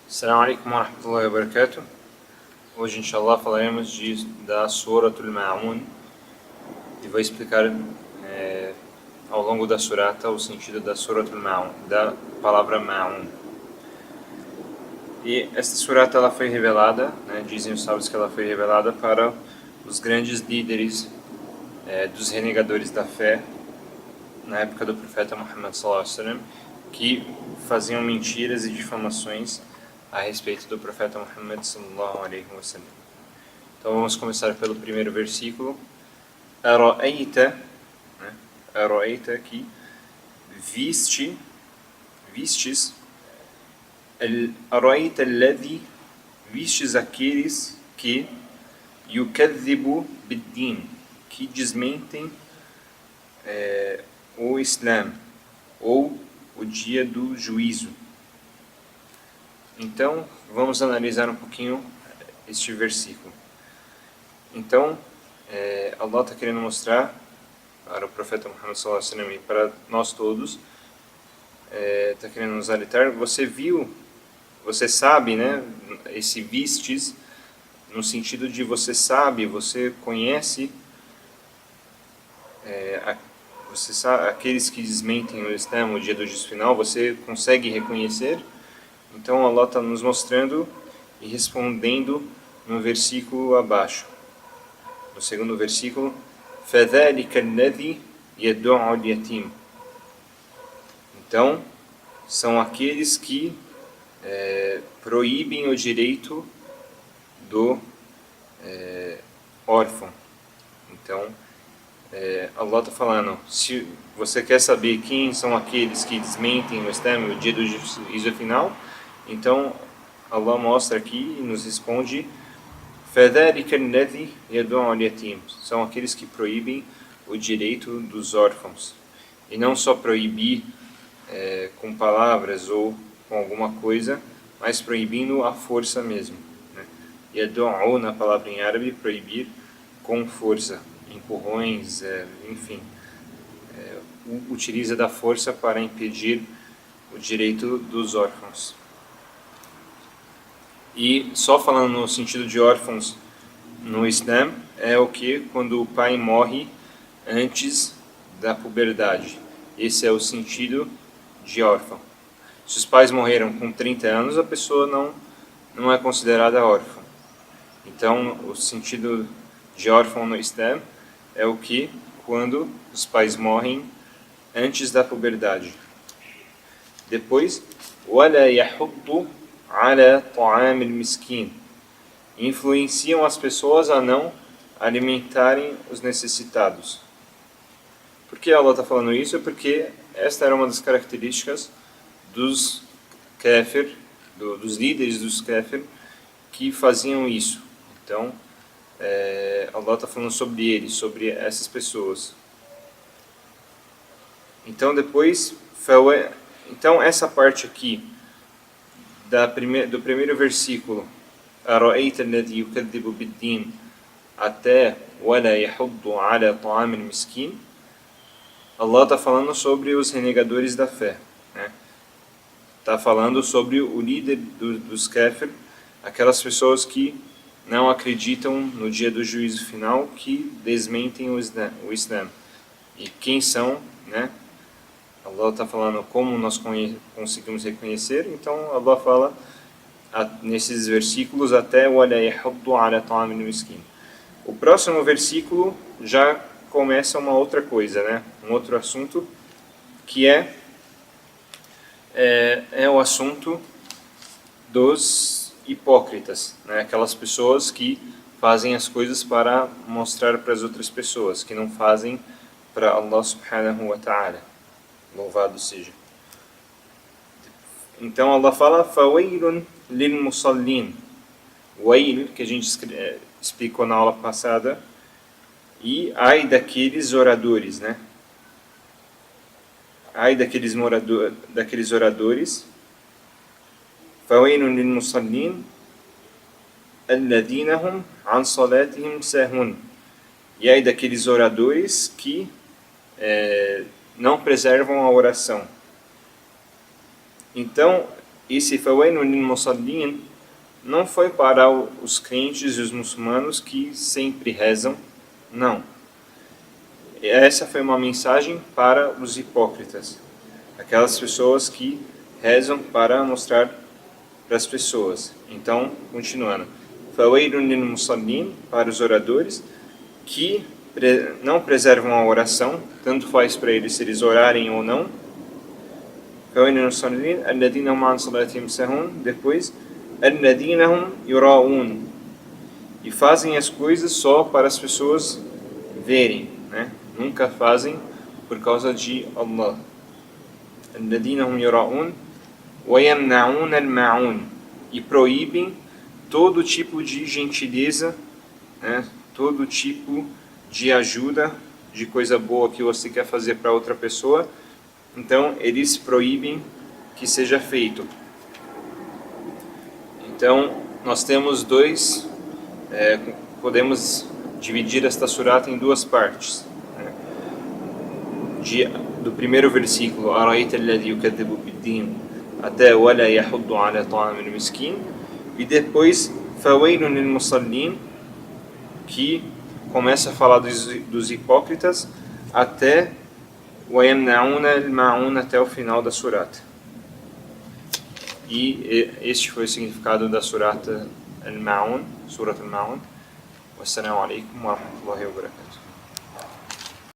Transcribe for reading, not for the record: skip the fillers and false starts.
Assalamu alaikum wa rahmatullahi wa barakatuh. Hoje, inshallah, falaremos da Suratul Ma'un e vou explicar ao longo da surata o sentido da Suratul Ma'un, da palavra Ma'un. E esta surata ela foi revelada, dizem os sábios que ela foi revelada para os grandes líderes dos renegadores da fé na época do profeta Muhammad sallallahu alaihi wasallam, que faziam mentiras e difamações a respeito do profeta Muhammad sallallahu alaihi wasallam. Então vamos começar pelo primeiro versículo. Ara'aita, Ara'aita, que vistes, Ara'aita alladhi, vistes aqueles que yukadhibu biddin, que desmentem o Islã, ou o dia do juízo. Então, vamos analisar um pouquinho este versículo. Então, Allah está querendo mostrar para o profeta Muhammad sallallahu alaihi wasallam e para nós todos, está querendo nos alertar. Você sabe, esse vistes, no sentido de você sabe, você conhece, você sabe, aqueles que desmentem o Islã, o dia do juízo final, você consegue reconhecer. Então Allah está nos mostrando e respondendo no versículo abaixo. No segundo versículo, فَذَلِكَ الَّذِي يَدُعُ الْيَتِيمَ. Então, são aqueles que proíbem o direito do órfão. Então, Allah está falando, se você quer saber quem são aqueles que desmentem o Islã, o dia do juízo final, então Allah mostra aqui e nos responde: فَذَلِكَ الَّذِي يَدُعُ الْيَتِيمَ. São aqueles que proíbem o direito dos órfãos. E não só proibir com palavras ou com alguma coisa, mas proibindo a força mesmo. Yadu'u, na palavra em árabe, proibir com força, empurrões, enfim. Utiliza da força para impedir o direito dos órfãos. E só falando no sentido de órfãos no Islã, é o que? Quando o pai morre antes da puberdade. Esse é o sentido de órfão. Se os pais morreram com 30 anos, a pessoa não é considerada órfã. Então, o sentido de órfão no Islã é o que? Quando os pais morrem antes da puberdade. Depois, وَلَا يَحُضُّ عَلَى طَعَامِ الْمِسْكِينِ. Influenciam as pessoas a não alimentarem os necessitados. Por que Allah está falando isso? Porque esta era uma das características dos kafir, dos líderes dos kafir, que faziam isso. Então, Allah está falando sobre eles, sobre essas pessoas. Então, depois, então essa parte aqui do primeiro versículo, أَرَأَيْتَ الَّذِي يُكَذِّبُ بِالدِّينِ, até وَلَا يَحُضُّ عَلَى طَعَامِ الْمِسْكِينِ, Allah está falando sobre os renegadores da fé. Está falando sobre o líder dos kafir, aquelas pessoas que não acreditam no dia do juízo final, que desmentem o Islã. E quem são, Allah está falando como nós conseguimos reconhecer. Então Allah fala nesses versículos até وَلَا يَحُضُّ عَلَى طَعَامِ الْمِسْكِينِ. O próximo versículo já começa uma outra coisa, um outro assunto, que é o assunto dos hipócritas, aquelas pessoas que fazem as coisas para mostrar para as outras pessoas, que não fazem para Allah subhanahu wa ta'ala. Louvado seja. Então Allah fala فَوَيْلٌ لِلْمُصَلِّينَ. Wail, que a gente explicou na aula passada, e ai daqueles oradores, ai daqueles oradores, فَوَيْلٌ لِلْمُصَلِّينَ الَّذِينَ هُمْ عَنْ صَلَاتِهِمْ سَاهُونَ. E ai daqueles oradores que não preservam a oração. Então, esse fawailun lil musallin não foi para os crentes e os muçulmanos que sempre rezam, não. Essa foi uma mensagem para os hipócritas, aquelas pessoas que rezam para mostrar para as pessoas. Então, continuando. Fawailun lil musallin, para os oradores que não preservam a oração, tanto faz para eles se eles orarem ou não. Fawailun lil musallin alladhina hum an salatihim sahun, depois alladhina hum yura'un, e fazem as coisas só para as pessoas verem, né? Nunca fazem por causa de Allah. Alladhina hum yura'un wa yamna'un al-ma'un, e proíbem todo tipo de gentileza, né? Todo tipo de ajuda, de coisa boa que você quer fazer para outra pessoa, então eles proíbem que seja feito. Então nós temos podemos dividir esta surata em duas partes, né? Do primeiro versículo, Araita alladhi yukadhibu bid-din, até wala yahuddu ala ta'amil miskin, e depois fawailun lil musallin, que começa a falar dos hipócritas até wa yamna'una al-ma'un, até o final da surata. E este foi o significado da surata al-Ma'un, Surat al-Ma'un. Wassalamu alaikum wa rahmatullahi wa barakatuh.